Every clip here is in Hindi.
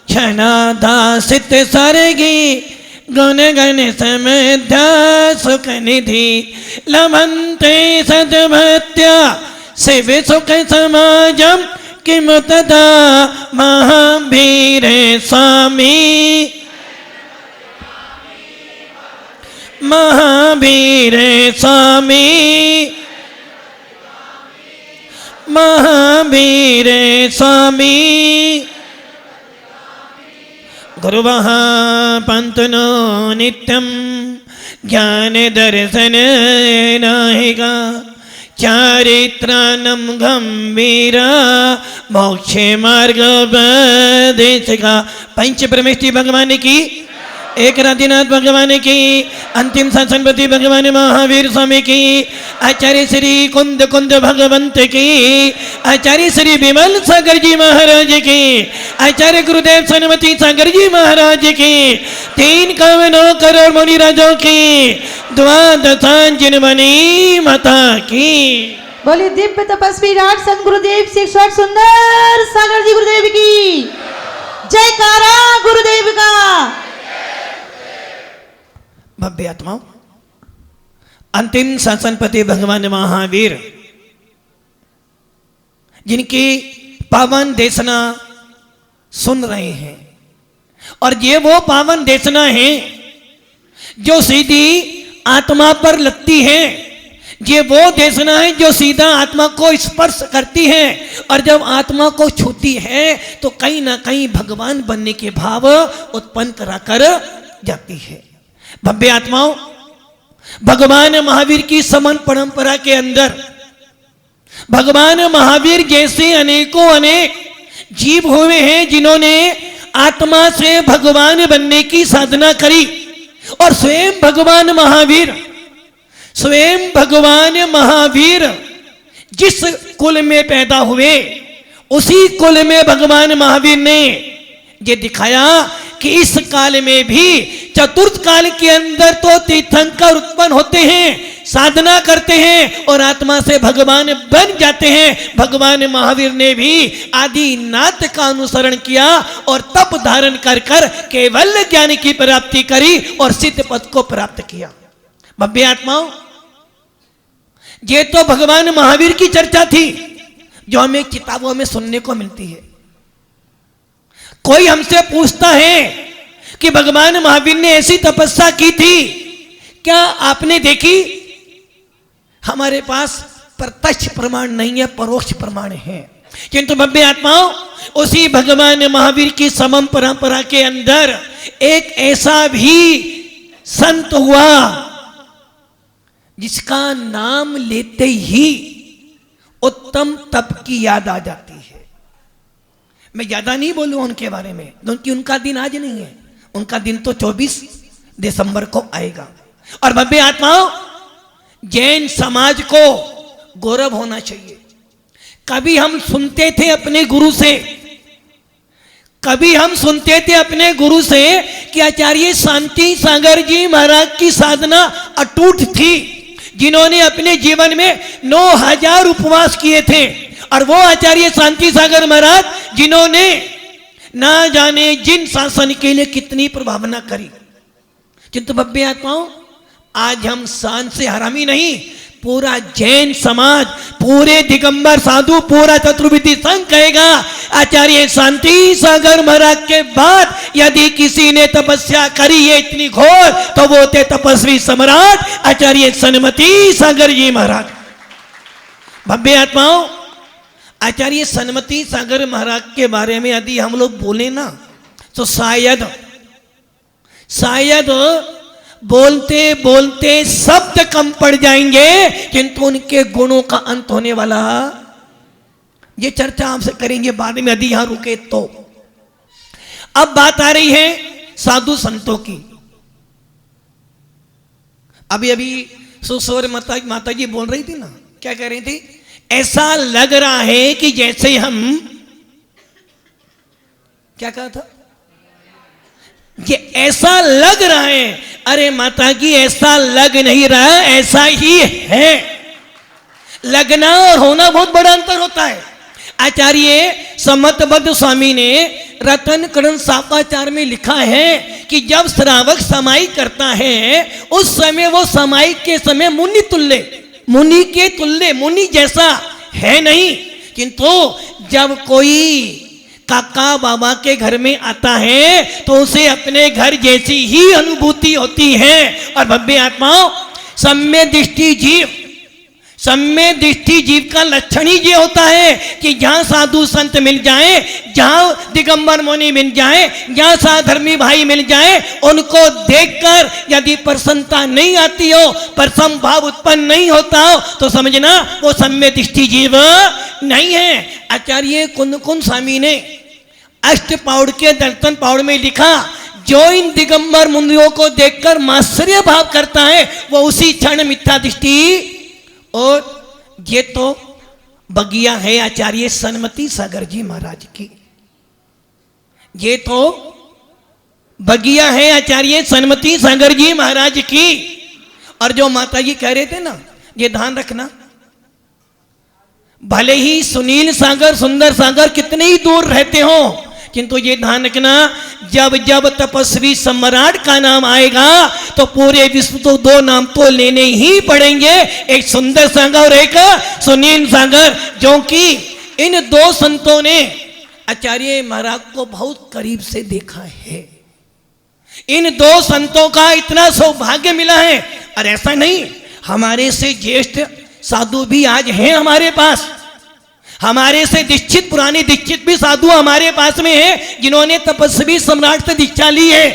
क्षणादासित सर्गी गुण गण समध्या सुख निधि लभन्ते सद्भक्त्या शिव सुख समाजम किम तदा महावीर स्वामी महावीर स्वामी महावीर स्वामी गुरुवः पंतनो नित्यं ज्ञान दर्शन नाहिका चारित्रानं गंभीरा मोक्षे मार्ग उपदेशिका। पंच परमेष्टि भगवान की, एक राधिनाथ भगवान की, अंतिम शासनपति भगवान महावीर स्वामी की, आचार्य श्री कुंद कुंद भगवंत की, आचार्य श्री विमल सागर जी महाराज की, आचार्य गुरुदेव सनमती सागर जी महाराज की, 3 करोड़ मुनि राजों की, द्वादशांजन मणि माता की। बोले दिव्य तपस्वी राज संत गुरुदेव शिक्षक सुंदर सागर जी गुरुदेव की जयकारा गुरुदेव का। भव्य आत्माओं, अंतिम शासनपति भगवान महावीर जिनकी पावन देशना सुन रहे हैं, और ये वो पावन देशना है जो सीधी आत्मा पर लगती है। ये वो देशना है जो सीधा आत्मा को स्पर्श करती है, और जब आत्मा को छूती है तो कहीं ना कहीं भगवान बनने के भाव उत्पन्न कराकर जाती है। भव्य आत्माओं, भगवान महावीर की समन परंपरा के अंदर भगवान महावीर जैसे अनेक जीव हुए हैं जिन्होंने आत्मा से भगवान बनने की साधना करी, और स्वयं भगवान महावीर जिस कुल में पैदा हुए उसी कुल में भगवान महावीर ने ये दिखाया कि इस काल में भी, चतुर्थ काल के अंदर तो तीर्थंकर उत्पन्न होते हैं, साधना करते हैं और आत्मा से भगवान बन जाते हैं। भगवान महावीर ने भी आदिनाथ का अनुसरण किया और तप धारण कर केवल ज्ञान की प्राप्ति करी और सिद्ध पद को प्राप्त किया। भव्य आत्माओं, ये तो भगवान महावीर की चर्चा थी जो हमें किताबों में सुनने को मिलती है। कोई हमसे पूछता है कि भगवान महावीर ने ऐसी तपस्या की थी, क्या आपने देखी? हमारे पास प्रत्यक्ष प्रमाण नहीं है, परोक्ष प्रमाण है। किंतु भव्य आत्माओं, उसी भगवान महावीर की समम परंपरा के अंदर एक ऐसा भी संत हुआ जिसका नाम लेते ही उत्तम तप की याद आ जाती है। मैं ज्यादा नहीं बोलूं उनके बारे में, क्योंकि उनका दिन आज नहीं है, उनका दिन तो 24 दिसंबर को आएगा। और भव्य आत्माओं, जैन समाज को गौरव होना चाहिए। कभी हम सुनते थे अपने गुरु से, कि आचार्य शांति सागर जी महाराज की साधना अटूट थी, जिन्होंने अपने जीवन में 9000 उपवास किए थे। और वो आचार्य शांति सागर महाराज जिन्होंने ना जाने जिन शासन के लिए कितनी प्रभावना करी। किंतु भव्य आत्माओं, आज हम शान से हरामी नहीं, पूरा जैन समाज, पूरे दिगंबर साधु, पूरा चतुर्वेदी संघ कहेगा आचार्य शांति सागर महाराज के बाद यदि किसी ने तपस्या करी है इतनी घोर, तो वो थे तपस्वी सम्राट आचार्य सनमती सागर जी महाराज। भव्य आत्माओं, आचार्य सनमती सागर महाराज के बारे में यदि हम लोग बोले ना, तो शायद बोलते बोलते शब्द कम पड़ जाएंगे, किंतु उनके गुणों का अंत होने वाला। ये चर्चा आपसे करेंगे बाद में, यदि यहां रुके तो। अब बात आ रही है साधु संतों की। अभी सुसोर माता जी बोल रही थी ना, क्या कह रही थी? ऐसा लग रहा है कि जैसे हम, क्या कहा था? ये ऐसा लग रहा है। अरे माता जी, ऐसा लग नहीं रहा, ऐसा ही है। लगना और होना बहुत बड़ा अंतर होता है। आचार्य समतबद्ध स्वामी ने रतन करण साकाचार में लिखा है कि जब श्रावक समाई करता है उस समय वो समाई के समय मुनि तुल्य, मुनि के तुल्य, मुनि जैसा है नहीं, किंतु जब कोई काका बाबा के घर में आता है तो उसे अपने घर जैसी ही अनुभूति होती है। और भव्य आत्माओं, सम्य दृष्टि जीव, सम्य दृष्टि जीव का लक्षण ही ये होता है कि जहां साधु संत मिल जाए, जहां दिगंबर मुनि मिल जाए, जहां साधर्मी भाई मिल जाए, उनको देखकर यदि प्रसन्नता नहीं आती हो, प्रसन्न भाव उत्पन्न नहीं होता हो, तो समझना वो सम्य दृष्टि जीव नहीं है। आचार्य कुंद स्वामी ने अष्ट पाउड़ के दर्शन पाउड़ में लिखा, जो इन दिगंबर मुनियों को देखकर मात्सर्य भाव करता है वो उसी क्षण मिथ्या दृष्टि। और ये तो बगिया है आचार्य सन्मति सागर जी महाराज की, ये तो बगिया है आचार्य सन्मति सागर जी महाराज की। और जो माता जी कह रहे थे ना, ये ध्यान रखना, भले ही सुनील सागर सुंदर सागर कितने ही दूर रहते हो, किंतु ये ध्यान रखना, जब जब तपस्वी सम्राट का नाम आएगा तो पूरे विश्व तो दो नाम तो लेने ही पड़ेंगे, एक सुंदर सागर और एक सुनील सागर। जो कि इन दो संतों ने आचार्य महाराज को बहुत करीब से देखा है, इन दो संतों का इतना सौभाग्य मिला है। और ऐसा नहीं, हमारे से ज्येष्ठ साधु भी आज हैं हमारे पास, हमारे से दीक्षित, पुराने दीक्षित भी साधु हमारे पास में हैं जिन्होंने तपस्वी सम्राट से दीक्षा ली है।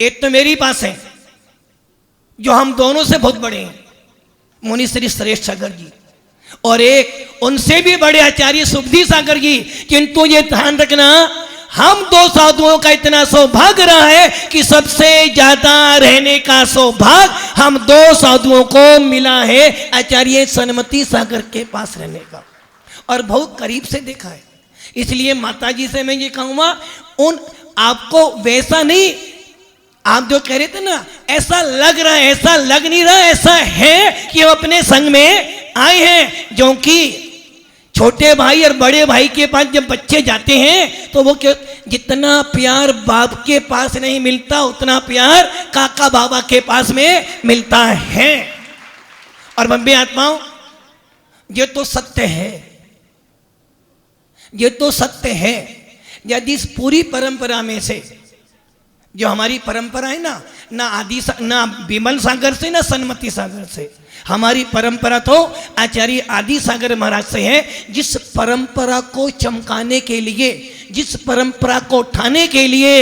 एक तो मेरी पास है जो हम दोनों से बहुत बड़े हैं, मुनि श्री श्रेष्ठ सागर जी, और एक उनसे भी बड़े आचार्य सुबुद्धि सागर जी। किंतु ये ध्यान रखना, हम दो साधुओं का इतना सौभाग्य रहा है कि सबसे ज्यादा रहने का सौभाग्य हम दो साधुओं को मिला है आचार्य सन्मति सागर के पास रहने का, और बहुत करीब से देखा है। इसलिए माता जी से मैं ये कहूँगा, उन आपको वैसा नहीं, आप जो कह रहे थे ना ऐसा लग रहा है, ऐसा लग नहीं रहा, ऐसा है कि वो अपने संग में आए हैं। जो कि छोटे भाई और बड़े भाई के पास जब बच्चे जाते हैं तो वो क्यों, जितना प्यार बाप के पास नहीं मिलता उतना प्यार काका बाबा के पास में मिलता है। और बंबे आत्माओं, ये तो सत्य है, ये तो सत्य है। यदि इस पूरी परंपरा में से, जो हमारी परंपरा है ना ना विमल सागर से ना सन्मति सागर से, हमारी परंपरा तो आचार्य आदि सागर महाराज से है। जिस परंपरा को चमकाने के लिए, जिस परंपरा को उठाने के लिए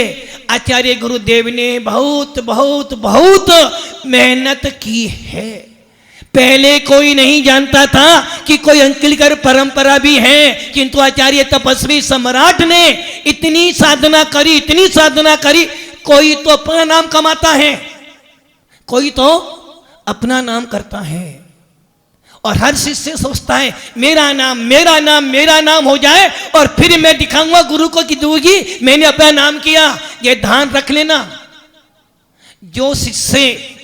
आचार्य गुरुदेव ने बहुत बहुत बहुत मेहनत की है। पहले कोई नहीं जानता था कि कोई अंकिलकर परंपरा भी है, किंतु आचार्य तपस्वी सम्राट ने इतनी साधना करी, इतनी साधना करी। कोई तो अपना नाम कमाता है, कोई तो अपना नाम करता है, और हर शिष्य सोचता है मेरा नाम मेरा नाम मेरा नाम हो जाए और फिर मैं दिखाऊंगा गुरु को कि गुरु जी मैंने अपना नाम किया। ये ध्यान रख लेना, जो शिष्य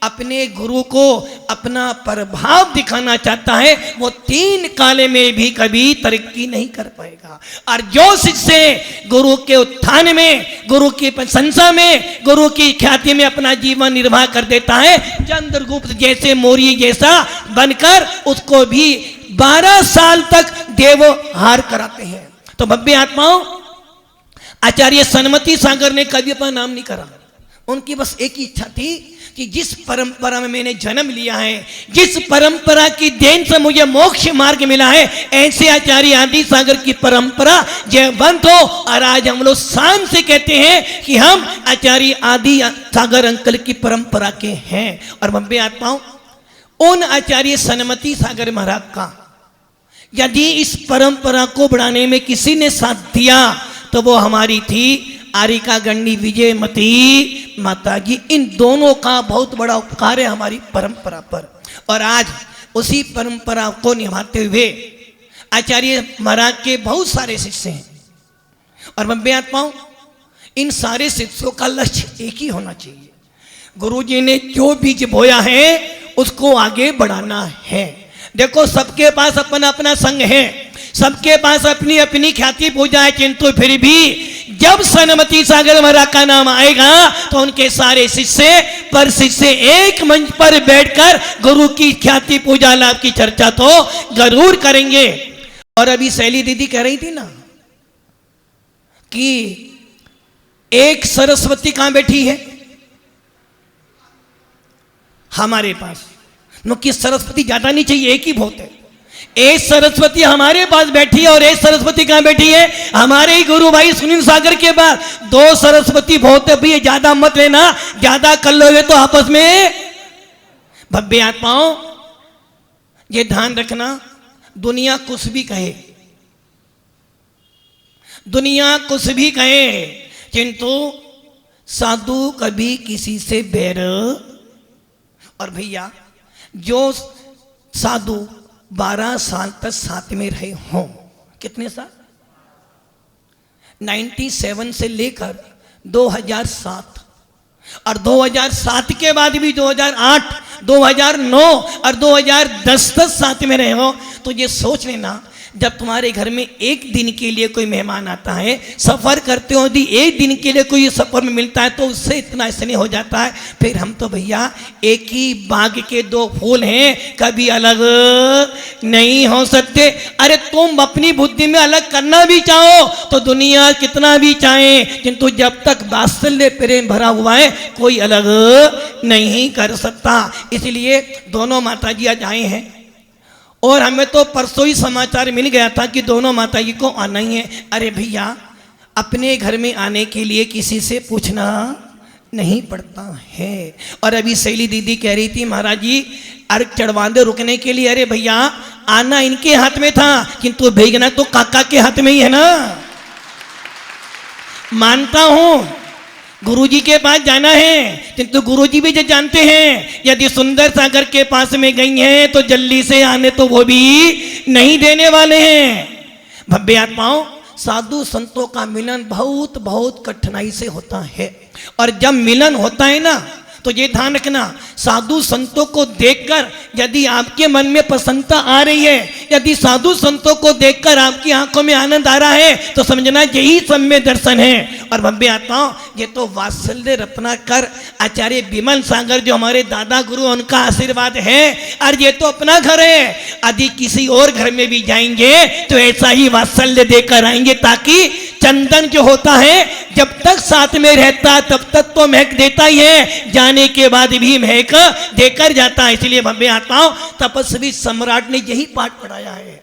अपने गुरु को अपना प्रभाव दिखाना चाहता है वो 3 काल में भी कभी तरक्की नहीं कर पाएगा। और जो शिष्य गुरु के उत्थान में, गुरु की प्रशंसा में, गुरु की ख्याति में अपना जीवन निर्वाह कर देता है, चंद्रगुप्त जैसे मौर्य जैसा बनकर उसको भी 12 साल तक देवहार कराते हैं। तो भव्य आत्माओं, आचार्य सन्मति सागर ने कभी अपना नाम नहीं करा। उनकी बस एक ही इच्छा थी कि जिस परंपरा में मैंने जन्म लिया है, जिस परंपरा की देन से मुझे मोक्ष मार्ग मिला है, ऐसे आचार्य आदि सागर की परंपरा जयवंत हो। और आज हम लोग शान से कहते हैं कि हम आचार्य आदि सागर अंकल की परंपरा के हैं। और बंबे आत्माओं, उन आचार्य सन्मति सागर महाराज का यदि इस परंपरा को बढ़ाने में किसी ने साथ दिया तो वो हमारी थी आरिका गंडी विजयमती माता जी। इन दोनों का बहुत बड़ा उपकार है हमारी परंपरा पर। और आज उसी परंपरा को निभाते हुए आचार्य महाराज के बहुत सारे शिष्य हैं। और मैं बात पाऊं, इन सारे शिष्यों का लक्ष्य एक ही होना चाहिए, गुरु जी ने जो बीज बोया है उसको आगे बढ़ाना है। देखो सबके पास अपना अपना संग है, सबके पास अपनी अपनी ख्याति पूजा है, किंतु फिर भी जब सनमती सागर महाराज का नाम आएगा तो उनके सारे शिष्य पर शिष्य एक मंच पर बैठकर गुरु की ख्याति पूजा लाभ की चर्चा तो जरूर करेंगे। और अभी शैली दीदी कह रही थी ना कि एक सरस्वती कहां बैठी है हमारे पास, नो कि सरस्वती ज्यादा नहीं चाहिए, एक ही बहुत है। एक सरस्वती हमारे पास बैठी है और एक सरस्वती कहां बैठी है हमारे ही गुरु भाई सुनील सागर के पास। दो सरस्वती बहुत है भैया, ज्यादा मत लेना, ज्यादा कर लोगे तो आपस में भव्य आत्माओं ये ध्यान रखना, दुनिया कुछ भी कहे, दुनिया कुछ भी कहे, किंतु साधु कभी किसी से बैर। और भैया जो साधु 12 साल तक साथ में रहे हों, कितने साल, 97 से लेकर 2007 और 2007 के बाद भी 2008, 2009 और 2010 तक साथ में रहे हो, तो ये सोच लेना जब तुम्हारे घर में एक दिन के लिए कोई मेहमान आता है, सफर करते हो, यदि एक दिन के लिए कोई सफर में मिलता है तो उससे इतना स्नेह हो जाता है। फिर हम तो भैया एक ही बाग के दो फूल हैं, कभी अलग नहीं हो सकते। अरे तुम अपनी बुद्धि में अलग करना भी चाहो तो दुनिया कितना भी चाहे, किंतु जब तक वात्सल्य प्रेम भरा हुआ है कोई अलग नहीं कर सकता। इसलिए दोनों माता जी आज आए हैं और हमें तो परसों ही समाचार मिल गया था कि दोनों माता जी को आना ही है। अरे भैया अपने घर में आने के लिए किसी से पूछना नहीं पड़ता है। और अभी शैली दीदी कह रही थी महाराज जी अर्घ चढ़वाने रुकने के लिए, अरे भैया आना इनके हाथ में था किंतु भेजना तो काका के हाथ में ही है ना। मानता हूं गुरुजी के पास जाना है, किंतु गुरुजी भी जो जानते हैं यदि सुंदर सागर के पास में गई हैं तो जल्दी से आने तो वो भी नहीं देने वाले हैं। भव्य आत्माओं साधु संतों का मिलन बहुत बहुत कठिनाई से होता है, और जब मिलन होता है ना तो ये ध्यान रखना, साधु संतों को देखकर यदि आपके मन में प्रसन्नता आ रही है, यदि साधु संतों को देखकर आपकी आंखों में आनंद आ रहा है तो समझना यही सम्य दर्शन है। और भव्य आत्माओं ये तो वात्सल्य रत्नाकर आचार्य विमल सागर जो हमारे दादा गुरु उनका आशीर्वाद है, और ये तो अपना घर है। यदि किसी और घर में भी जाएंगे तो ऐसा ही वात्सल्य देकर आएंगे, ताकि चंदन जो होता है जब तक साथ में रहता है तब तक तो महक देता ही है, जाने के बाद भी महक देकर जाता है। इसलिए भव्य आत्माओं तपस्वी सम्राट ने यही पाठ पढ़ाया है,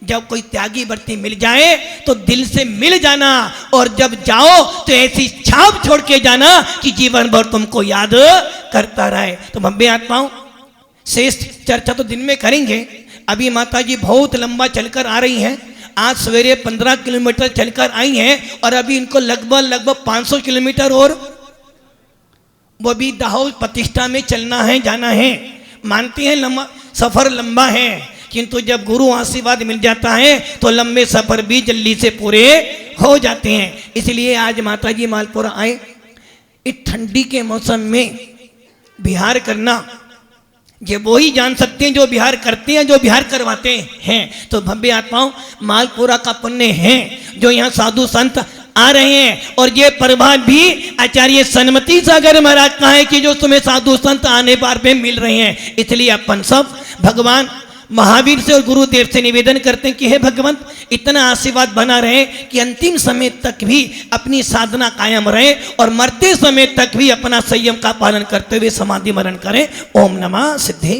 जब कोई त्यागी व्रती मिल जाए तो दिल से मिल जाना, और जब जाओ तो ऐसी छाप छोड़ के जाना कि जीवन भर तुमको याद करता रहे। तो भव्य आत्माओं शेष चर्चा तो दिन में करेंगे। अभी माता जी बहुत लंबा चलकर आ रही हैं, आज सवेरे 15 किलोमीटर चलकर आई हैं और अभी इनको लगभग 500 किलोमीटर और वो भी दाहोद प्रतिष्ठा में चलना है, जाना है। मानते हैं लंबा सफर लंबा है, किंतु जब गुरु आशीर्वाद मिल जाता है तो लंबे सफर भी जल्दी से पूरे हो जाते हैं। इसलिए आज माता जी मालपुरा आए। इस ठंडी के मौसम में बिहार करना ये वो ही जान सकते हैं जो बिहार करते हैं, जो बिहार करवाते हैं। तो भव्य आत्माओं मालपुरा का पुण्य है जो यहाँ साधु संत आ रहे हैं, और ये प्रभाव भी आचार्य सनमती सागर महाराज का है कि जो तुम्हें साधु संत आने बार पे मिल रहे हैं। इसलिए अपन सब भगवान महावीर से और गुरुदेव से निवेदन करते हैं कि हे भगवंत इतना आशीर्वाद बना रहे कि अंतिम समय तक भी अपनी साधना कायम रहे और मरते समय तक भी अपना संयम का पालन करते हुए समाधि मरण करें। ओम नमः सिद्धे।